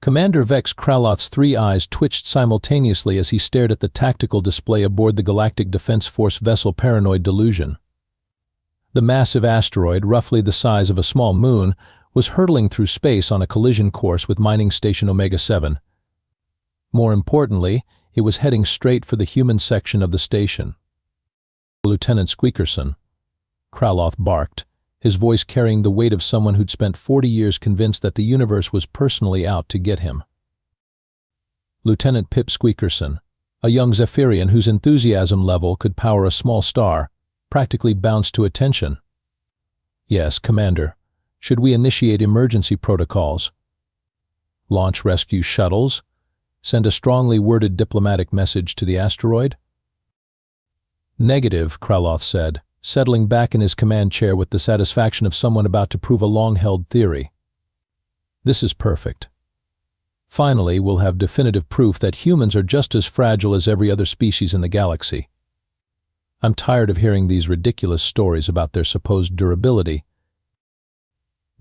Commander Vex Kraloth's three eyes twitched simultaneously as he stared at the tactical display aboard the Galactic Defense Force vessel Paranoid Delusion. The massive asteroid, roughly the size of a small moon, was hurtling through space on a collision course with mining station Omega-7. More importantly, it was heading straight for the human section of the station. "Lieutenant Squeakerson," Kraloth barked, his voice carrying the weight of someone who'd spent 40 years convinced that the universe was personally out to get him. Lieutenant Pip Squeakerson, a young Zephyrian whose enthusiasm level could power a small star, practically bounced to attention. "Yes, Commander. Should we initiate emergency protocols? Launch rescue shuttles? Send a strongly worded diplomatic message to the asteroid?" "Negative," Kraloth said, settling back in his command chair with the satisfaction of someone about to prove a long-held theory. "This is perfect. Finally, we'll have definitive proof that humans are just as fragile as every other species in the galaxy. I'm tired of hearing these ridiculous stories about their supposed durability."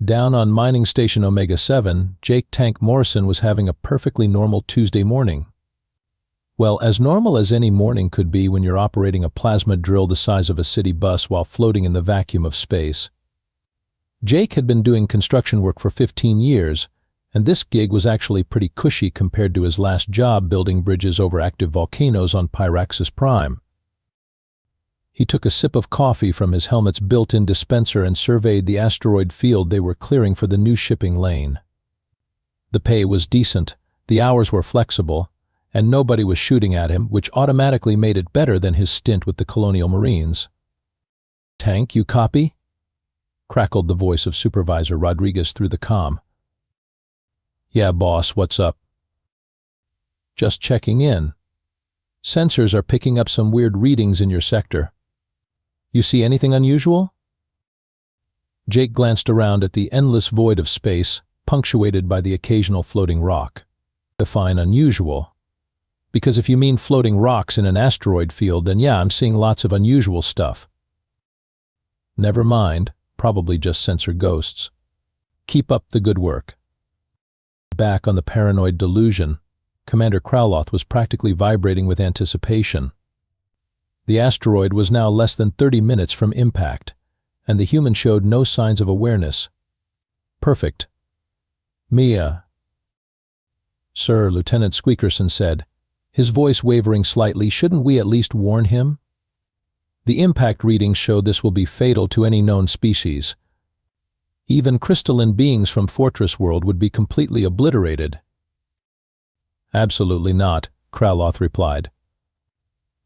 Down on mining station Omega-7, Jake Tank Morrison was having a perfectly normal Tuesday morning. Well, as normal as any morning could be when you're operating a plasma drill the size of a city bus while floating in the vacuum of space. Jake had been doing construction work for 15 years, and this gig was actually pretty cushy compared to his last job building bridges over active volcanoes on Pyraxis Prime. He took a sip of coffee from his helmet's built-in dispenser and surveyed the asteroid field they were clearing for the new shipping lane. The pay was decent, the hours were flexible, and nobody was shooting at him, which automatically made it better than his stint with the Colonial Marines. "Tank, you copy?" crackled the voice of Supervisor Rodriguez through the comm. "Yeah, boss, what's up?" "Just checking in. Sensors are picking up some weird readings in your sector. You see anything unusual?" Jake glanced around at the endless void of space, punctuated by the occasional floating rock. "Define unusual. Because if you mean floating rocks in an asteroid field, then yeah, I'm seeing lots of unusual stuff." "Never mind, probably just sensor ghosts. Keep up the good work." Back on the Paranoid Delusion, Commander Kraloth was practically vibrating with anticipation. The asteroid was now less than 30 minutes from impact, and the human showed no signs of awareness. "Perfect. Mia." "Sir," Lieutenant Squeakerson said, his voice wavering slightly, "shouldn't we at least warn him? The impact readings show this will be fatal to any known species. Even crystalline beings from Fortress World would be completely obliterated." "Absolutely not," Kraloth replied.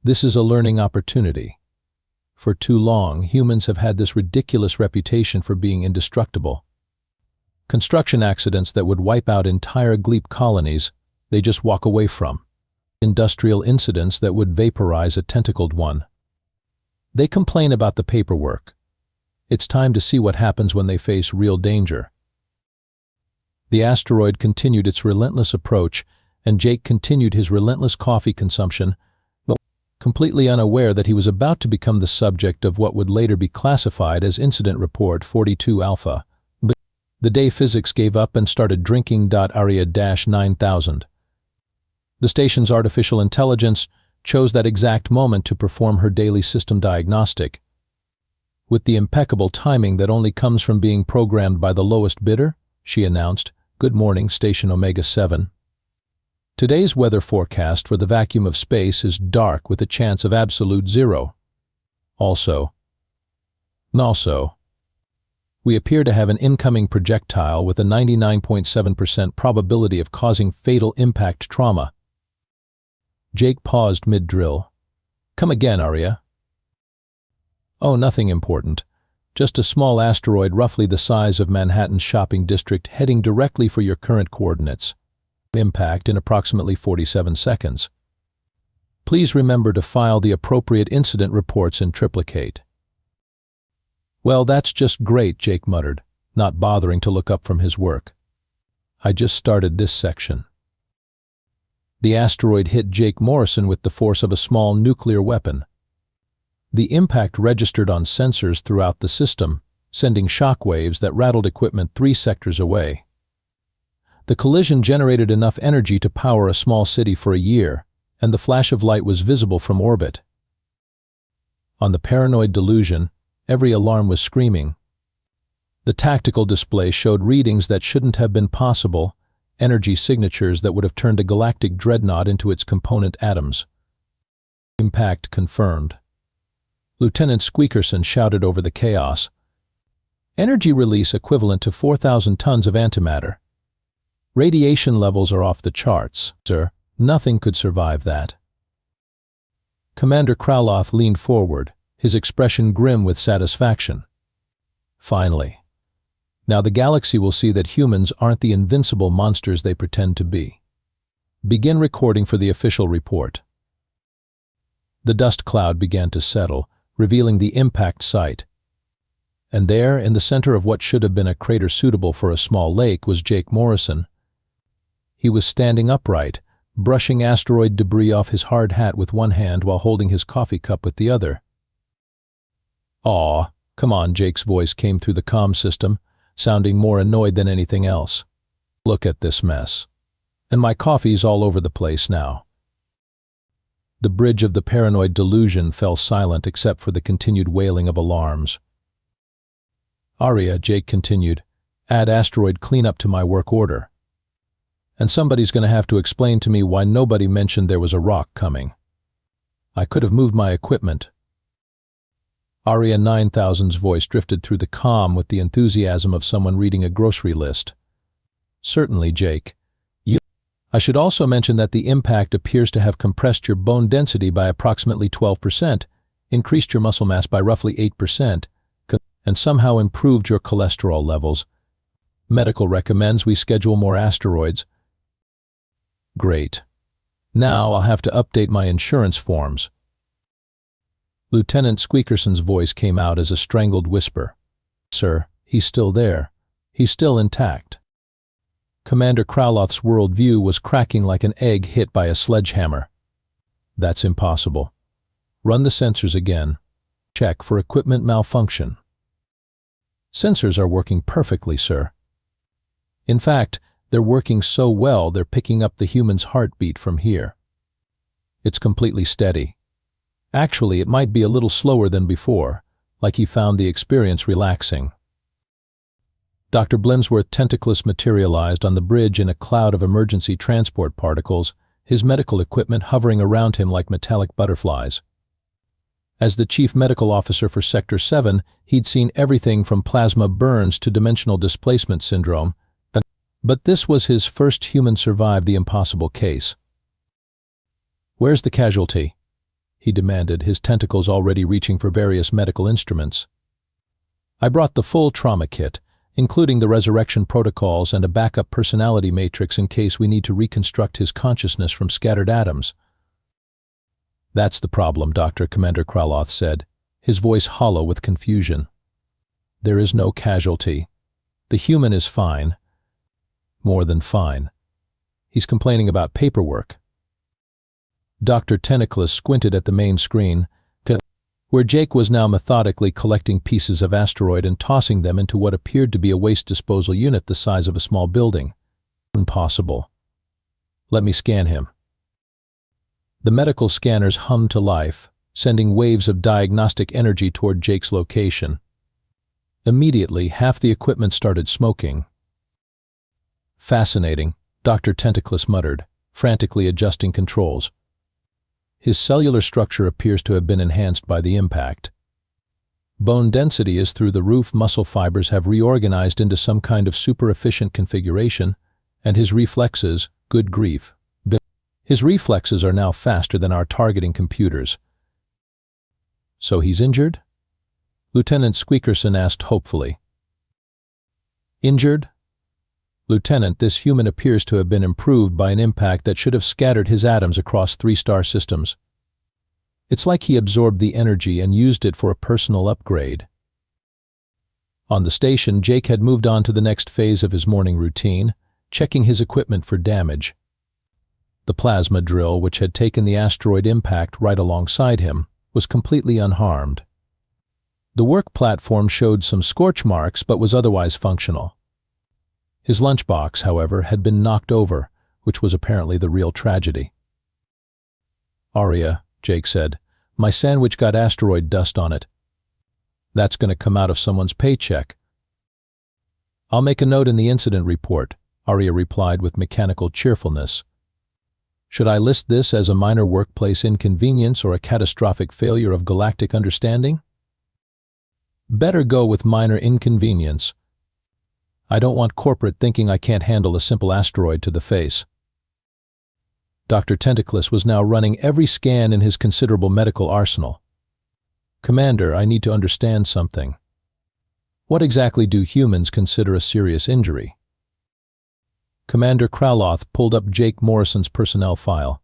"This is a learning opportunity. For too long, humans have had this ridiculous reputation for being indestructible. Construction accidents that would wipe out entire Gleep colonies, they just walk away from. Industrial incidents that would vaporize a tentacled one. They complain about the paperwork. It's time to see what happens when they face real danger." The asteroid continued its relentless approach, and Jake continued his relentless coffee consumption, but completely unaware that he was about to become the subject of what would later be classified as Incident Report 42 Alpha. But the day physics gave up and started drinking. Aria-9000. The station's artificial intelligence chose that exact moment to perform her daily system diagnostic. With the impeccable timing that only comes from being programmed by the lowest bidder, she announced, "Good morning, Station Omega-7. Today's weather forecast for the vacuum of space is dark with a chance of absolute zero. Also, we appear to have an incoming projectile with a 99.7% probability of causing fatal impact trauma." Jake paused mid-drill. "Come again, Aria." "Oh, nothing important. Just a small asteroid roughly the size of Manhattan's shopping district heading directly for your current coordinates. Impact in approximately 47 seconds. Please remember to file the appropriate incident reports in triplicate." "Well, that's just great," Jake muttered, not bothering to look up from his work. "I just started this section." The asteroid hit Jake Morrison with the force of a small nuclear weapon. The impact registered on sensors throughout the system, sending shockwaves that rattled equipment 3 sectors away. The collision generated enough energy to power a small city for a year, and the flash of light was visible from orbit. On the paranoid delusion, every alarm was screaming. The tactical display showed readings that shouldn't have been possible, energy signatures that would have turned a galactic dreadnought into its component atoms. Impact confirmed. Lieutenant Squeakerson shouted over the chaos. Energy release equivalent to 4,000 tons of antimatter. Radiation levels are off the charts, sir. Nothing could survive that. Commander Krauloth leaned forward, his expression grim with satisfaction. Finally. Now the galaxy will see that humans aren't the invincible monsters they pretend to be. Begin recording for the official report. The dust cloud began to settle, revealing the impact site. And there, in the center of what should have been a crater suitable for a small lake, was Jake Morrison. He was standing upright, brushing asteroid debris off his hard hat with one hand while holding his coffee cup with the other. "Aw, come on," Jake's voice came through the comm system, sounding more annoyed than anything else. "Look at this mess. And my coffee's all over the place now." The bridge of the paranoid delusion fell silent except for the continued wailing of alarms. "Aria," Jake continued, "add asteroid cleanup to my work order. And somebody's going to have to explain to me why nobody mentioned there was a rock coming. I could have moved my equipment." Aria 9000's voice drifted through the comm with the enthusiasm of someone reading a grocery list. "Certainly, Jake. I should also mention that the impact appears to have compressed your bone density by approximately 12%, increased your muscle mass by roughly 8%, and somehow improved your cholesterol levels. Medical recommends we schedule more asteroids." "Great. Now I'll have to update my insurance forms." Lieutenant Squeakerson's voice came out as a strangled whisper. "Sir, he's still there. He's still intact." Commander Krauloth's worldview was cracking like an egg hit by a sledgehammer. "That's impossible. Run the sensors again. Check for equipment malfunction." "Sensors are working perfectly, sir. In fact, they're working so well they're picking up the human's heartbeat from here. It's completely steady. Actually, it might be a little slower than before, like he found the experience relaxing." Dr. Blimsworth tentaclus materialized on the bridge in a cloud of emergency transport particles, his medical equipment hovering around him like metallic butterflies. As the chief medical officer for Sector 7, he'd seen everything from plasma burns to dimensional displacement syndrome, but this was his first human survive the impossible case. "Where's the casualty?" he demanded, his tentacles already reaching for various medical instruments. "I brought the full trauma kit, including the resurrection protocols and a backup personality matrix in case we need to reconstruct his consciousness from scattered atoms." "That's the problem, Doctor," Commander Krauloth said, his voice hollow with confusion. "There is no casualty. The human is fine. More than fine. He's complaining about paperwork." Dr. Tentaclus squinted at the main screen, where Jake was now methodically collecting pieces of asteroid and tossing them into what appeared to be a waste disposal unit the size of a small building. "Impossible. Let me scan him." The medical scanners hummed to life, sending waves of diagnostic energy toward Jake's location. Immediately, half the equipment started smoking. "Fascinating," Dr. Tentaclus muttered, frantically adjusting controls. "His cellular structure appears to have been enhanced by the impact. Bone density is through the roof, muscle fibers have reorganized into some kind of super-efficient configuration, and his reflexes, good grief. His reflexes are now faster than our targeting computers." "So he's injured?" Lieutenant Squeakerson asked hopefully. "Injured? Lieutenant, this human appears to have been improved by an impact that should have scattered his atoms across 3-star systems. It's like he absorbed the energy and used it for a personal upgrade." On the station, Jake had moved on to the next phase of his morning routine, checking his equipment for damage. The plasma drill, which had taken the asteroid impact right alongside him, was completely unharmed. The work platform showed some scorch marks but was otherwise functional. His lunchbox, however, had been knocked over, which was apparently the real tragedy. "Aria," Jake said, "my sandwich got asteroid dust on it. That's going to come out of someone's paycheck." "I'll make a note in the incident report," Aria replied with mechanical cheerfulness. "Should I list this as a minor workplace inconvenience or a catastrophic failure of galactic understanding?" "Better go with minor inconvenience. I don't want corporate thinking I can't handle a simple asteroid to the face." Dr. Tentaclus was now running every scan in his considerable medical arsenal. "Commander, I need to understand something. What exactly do humans consider a serious injury?" Commander Kraloth pulled up Jake Morrison's personnel file.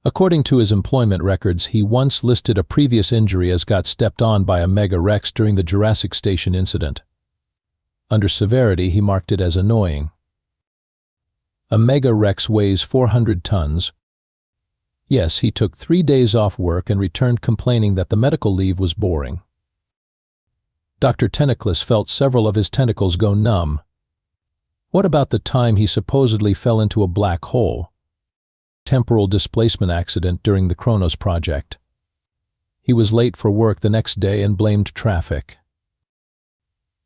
According to his employment records, he once listed a previous injury as got stepped on by a Mega Rex during the Jurassic Station incident. Under severity, he marked it as annoying. A Mega Rex weighs 400 tons. Yes, he took 3 days off work and returned complaining that the medical leave was boring. Dr. Tentaclus felt several of his tentacles go numb. What about the time he supposedly fell into a black hole? Temporal displacement accident during the Kronos project. He was late for work the next day and blamed traffic.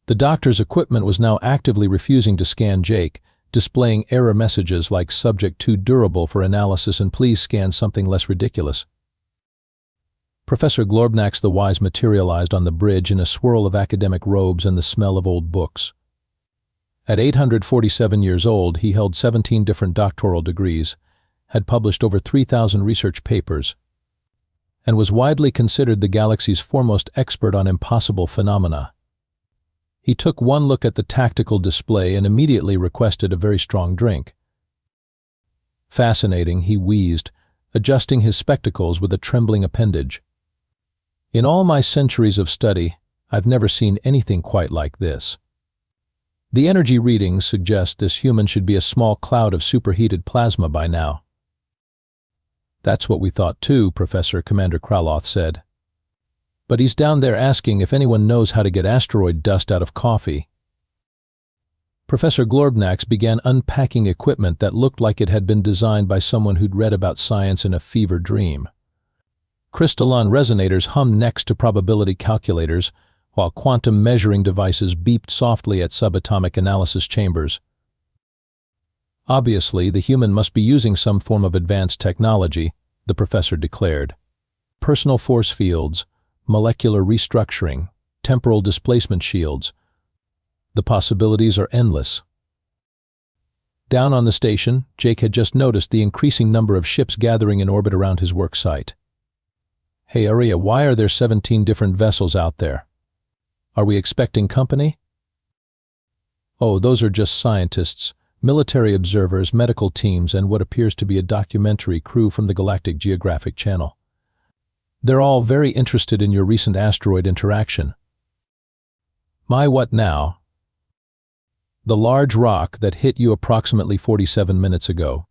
The doctor's equipment was now actively refusing to scan Jake, displaying error messages like "subject too durable for analysis" and "please scan something less ridiculous." Professor Glorbnax the Wise materialized on the bridge in a swirl of academic robes and the smell of old books. At 847 years old, he held 17 different doctoral degrees, had published over 3,000 research papers, and was widely considered the galaxy's foremost expert on impossible phenomena. He took one look at the tactical display and immediately requested a very strong drink. "Fascinating," he wheezed, adjusting his spectacles with a trembling appendage. "In all my centuries of study, I've never seen anything quite like this. The energy readings suggest this human should be a small cloud of superheated plasma by now." "That's what we thought too," Professor Commander Kraloth said. "But he's down there asking if anyone knows how to get asteroid dust out of coffee." Professor Glorbnax began unpacking equipment that looked like it had been designed by someone who'd read about science in a fever dream. Crystalline resonators hummed next to probability calculators, while quantum measuring devices beeped softly at subatomic analysis chambers. "Obviously, the human must be using some form of advanced technology," the professor declared. "Personal force fields, molecular restructuring, temporal displacement shields. The possibilities are endless." Down on the station, Jake had just noticed the increasing number of ships gathering in orbit around his work site. "Hey, Aria, why are there 17 different vessels out there? Are we expecting company?" "Oh, those are just scientists, military observers, medical teams, and what appears to be a documentary crew from the Galactic Geographic Channel. They're all very interested in your recent asteroid interaction." "My what now?" "The large rock that hit you approximately 47 minutes ago.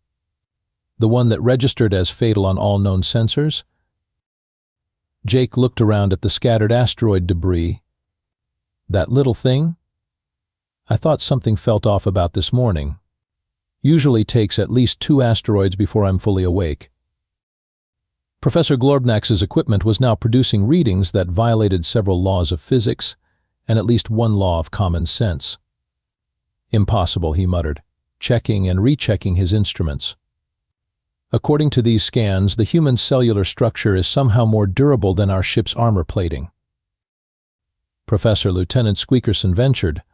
The one that registered as fatal on all known sensors?" Jake looked around at the scattered asteroid debris. "That little thing? I thought something felt off about this morning. Usually takes at least 2 asteroids before I'm fully awake." Professor Glorbnax's equipment was now producing readings that violated several laws of physics and at least one law of common sense. "Impossible," he muttered, checking and rechecking his instruments. "According to these scans, the human cellular structure is somehow more durable than our ship's armor plating." Professor Lieutenant Squeakerson ventured,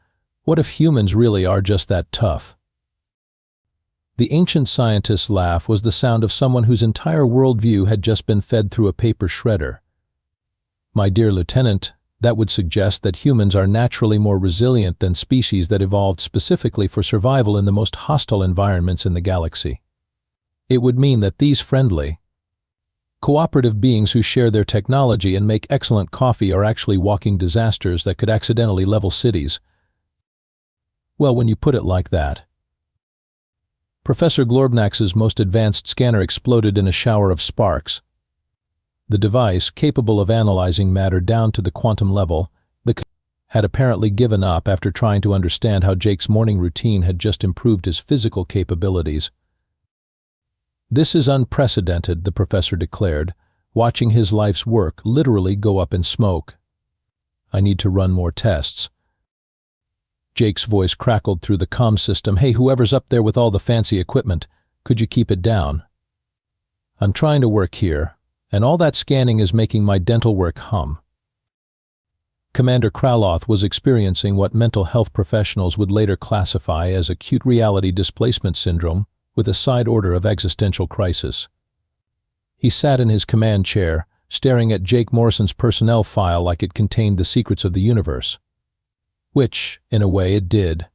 "What if humans really are just that tough?" The ancient scientist's laugh was the sound of someone whose entire worldview had just been fed through a paper shredder. "My dear Lieutenant, that would suggest that humans are naturally more resilient than species that evolved specifically for survival in the most hostile environments in the galaxy. It would mean that these friendly, cooperative beings who share their technology and make excellent coffee are actually walking disasters that could accidentally level cities." "Well, when you put it like that." Professor Glorbnax's most advanced scanner exploded in a shower of sparks. The device, capable of analyzing matter down to the quantum level, had apparently given up after trying to understand how Jake's morning routine had just improved his physical capabilities. "This is unprecedented," the professor declared, watching his life's work literally go up in smoke. "I need to run more tests." Jake's voice crackled through the comm system. "Hey, whoever's up there with all the fancy equipment, could you keep it down? I'm trying to work here, and all that scanning is making my dental work hum." Commander Kraloth was experiencing what mental health professionals would later classify as acute reality displacement syndrome with a side order of existential crisis. He sat in his command chair, staring at Jake Morrison's personnel file like it contained the secrets of the universe. Which, in a way, it did.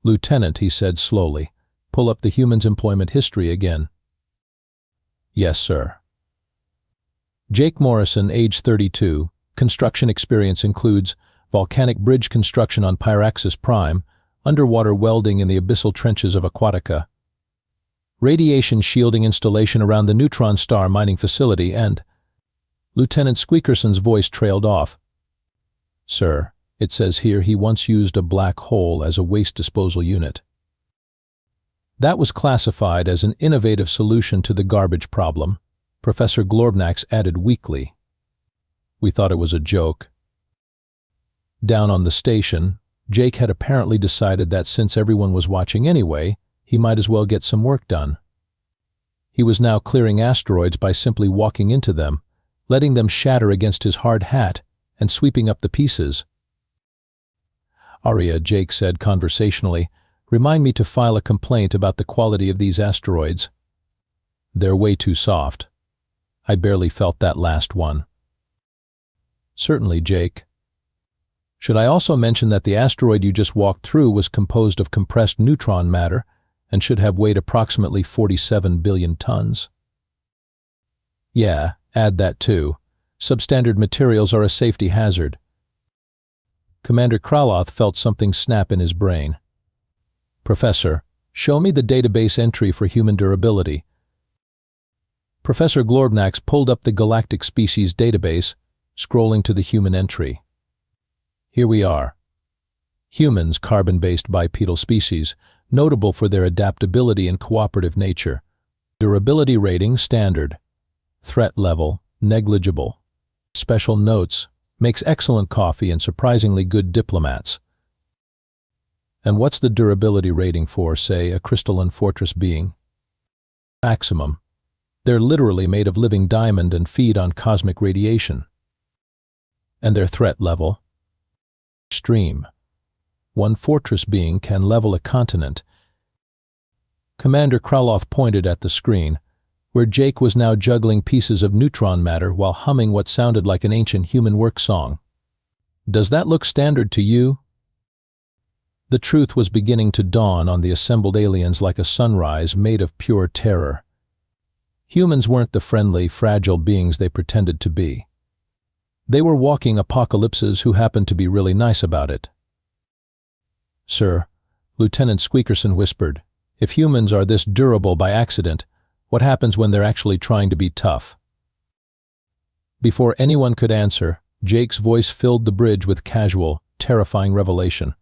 "Lieutenant," he said slowly, "pull up the human's employment history again." "Yes, sir." Jake Morrison, age 32, construction experience includes volcanic bridge construction on Pyraxis Prime, underwater welding in the abyssal trenches of Aquatica, radiation shielding installation around the neutron star mining facility, and Lieutenant Squeakerson's voice trailed off. "Sir, it says here he once used a black hole as a waste disposal unit." That was classified as an innovative solution to the garbage problem, Professor Glorbnax added weakly. "We thought it was a joke." Down on the station, Jake had apparently decided that since everyone was watching anyway, he might as well get some work done. He was now clearing asteroids by simply walking into them, letting them shatter against his hard hat, and sweeping up the pieces. "Aria," Jake said conversationally, "remind me to file a complaint about the quality of these asteroids. They're way too soft. I barely felt that last one." "Certainly, Jake. Should I also mention that the asteroid you just walked through was composed of compressed neutron matter and should have weighed approximately 47 billion tons? "Yeah, add that too. Substandard materials are a safety hazard." Commander Kraloth felt something snap in his brain. "Professor, show me the database entry for human durability." Professor Glorbnax pulled up the Galactic species database, scrolling to the human entry. "Here we are. Humans, carbon-based bipedal species, notable for their adaptability and cooperative nature. Durability rating, standard. Threat level, negligible. Special notes, makes excellent coffee and surprisingly good diplomats." "And what's the durability rating for, say, a crystalline fortress being?" "Maximum. They're literally made of living diamond and feed on cosmic radiation." "And their threat level?" "Extreme. One fortress being can level a continent." Commander Kraloth pointed at the screen, where Jake was now juggling pieces of neutron matter while humming what sounded like an ancient human work song. "Does that look standard to you?" The truth was beginning to dawn on the assembled aliens like a sunrise made of pure terror. Humans weren't the friendly, fragile beings they pretended to be. They were walking apocalypses who happened to be really nice about it. "Sir," Lieutenant Squeakerson whispered, "if humans are this durable by accident, what happens when they're actually trying to be tough?" Before anyone could answer, Jake's voice filled the bridge with casual, terrifying revelation.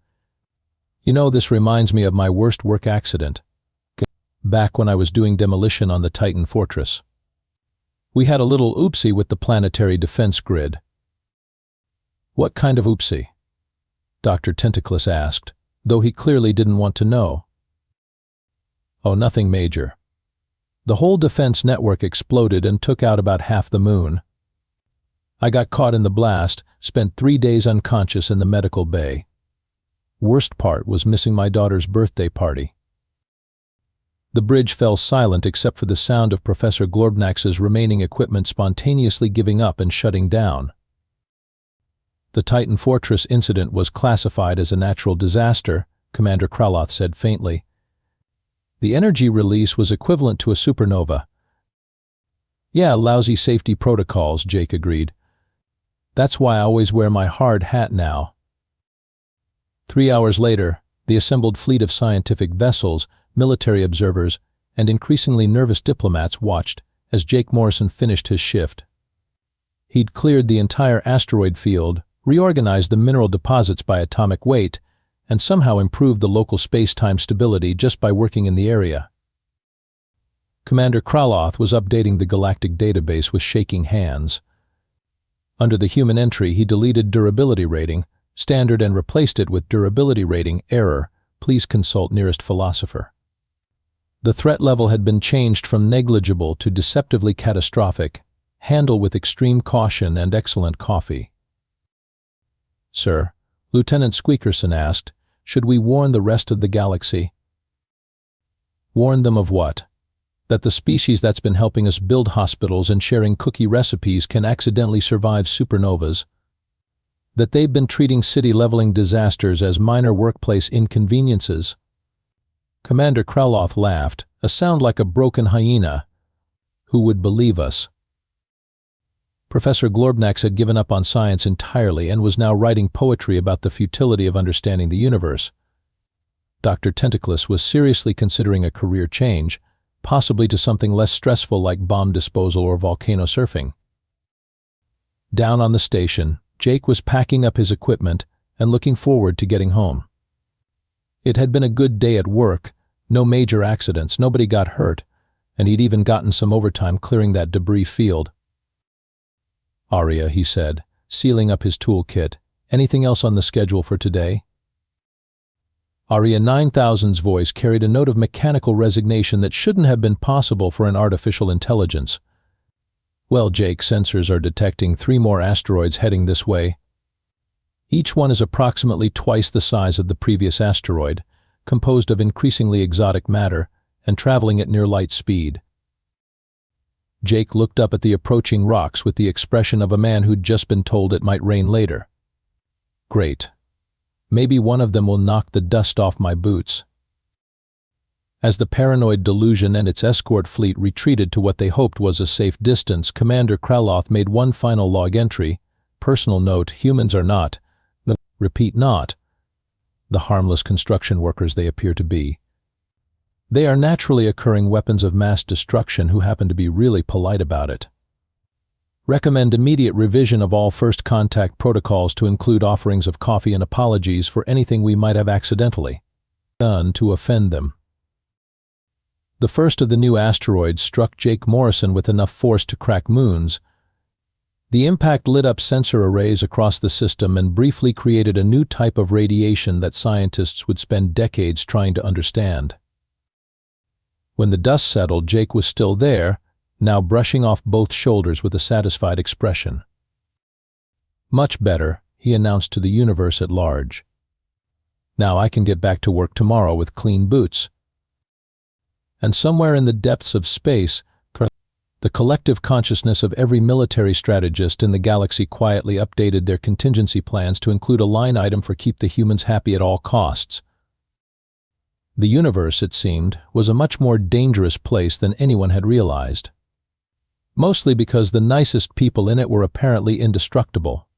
"You know, this reminds me of my worst work accident. Back when I was doing demolition on the Titan Fortress. We had a little oopsie with the planetary defense grid." "What kind of oopsie?" Dr. Tentaclus asked, though he clearly didn't want to know. "Oh, nothing major. The whole defense network exploded and took out about half the moon. I got caught in the blast, spent 3 days unconscious in the medical bay. Worst part was missing my daughter's birthday party." The bridge fell silent except for the sound of Professor Glorbnax's remaining equipment spontaneously giving up and shutting down. "The Titan Fortress incident was classified as a natural disaster," Commander Kraloth said faintly. "The energy release was equivalent to a supernova." "Yeah, lousy safety protocols," Jake agreed. "That's why I always wear my hard hat now." 3 hours later, the assembled fleet of scientific vessels, military observers, and increasingly nervous diplomats watched as Jake Morrison finished his shift. He'd cleared the entire asteroid field, reorganized the mineral deposits by atomic weight, and somehow improved the local space-time stability just by working in the area. Commander Kraloth was updating the Galactic database with shaking hands. Under the human entry, he deleted durability rating, standard, and replaced it with durability rating, error, please consult nearest philosopher. The threat level had been changed from negligible to deceptively catastrophic, handle with extreme caution and excellent coffee. Sir, Lieutenant Squeakerson asked, should we warn the rest of the galaxy? Warn them of what? That the species that's been helping us build hospitals and sharing cookie recipes can accidentally survive supernovas. That they've been treating city-leveling disasters as minor workplace inconveniences. Commander Kraloth laughed, a sound like a broken hyena. Who would believe us? Professor Glorbnax had given up on science entirely and was now writing poetry about the futility of understanding the universe. Dr. Tentaclus was seriously considering a career change, possibly to something less stressful like bomb disposal or volcano surfing. Down on the station, Jake was packing up his equipment and looking forward to getting home. It had been a good day at work, no major accidents, nobody got hurt, and he'd even gotten some overtime clearing that debris field. Arya, he said, sealing up his toolkit, anything else on the schedule for today? Arya 9000's voice carried a note of mechanical resignation that shouldn't have been possible for an artificial intelligence. Well, Jake, sensors are detecting 3 more asteroids heading this way. Each one is approximately twice the size of the previous asteroid, composed of increasingly exotic matter, and traveling at near light speed. Jake looked up at the approaching rocks with the expression of a man who'd just been told it might rain later. Great. Maybe one of them will knock the dust off my boots. As the paranoid delusion and its escort fleet retreated to what they hoped was a safe distance, Commander Kraloth made one final log entry. Personal note, humans are not, repeat not, the harmless construction workers they appear to be. They are naturally occurring weapons of mass destruction who happen to be really polite about it. Recommend immediate revision of all first contact protocols to include offerings of coffee and apologies for anything we might have accidentally done to offend them. The first of the new asteroids struck Jake Morrison with enough force to crack moons. The impact lit up sensor arrays across the system and briefly created a new type of radiation that scientists would spend decades trying to understand. When the dust settled, Jake was still there, now brushing off both shoulders with a satisfied expression. Much better, he announced to the universe at large. Now I can get back to work tomorrow with clean boots. And somewhere in the depths of space, the collective consciousness of every military strategist in the galaxy quietly updated their contingency plans to include a line item for keep the humans happy at all costs. The universe, it seemed, was a much more dangerous place than anyone had realized. Mostly because the nicest people in it were apparently indestructible.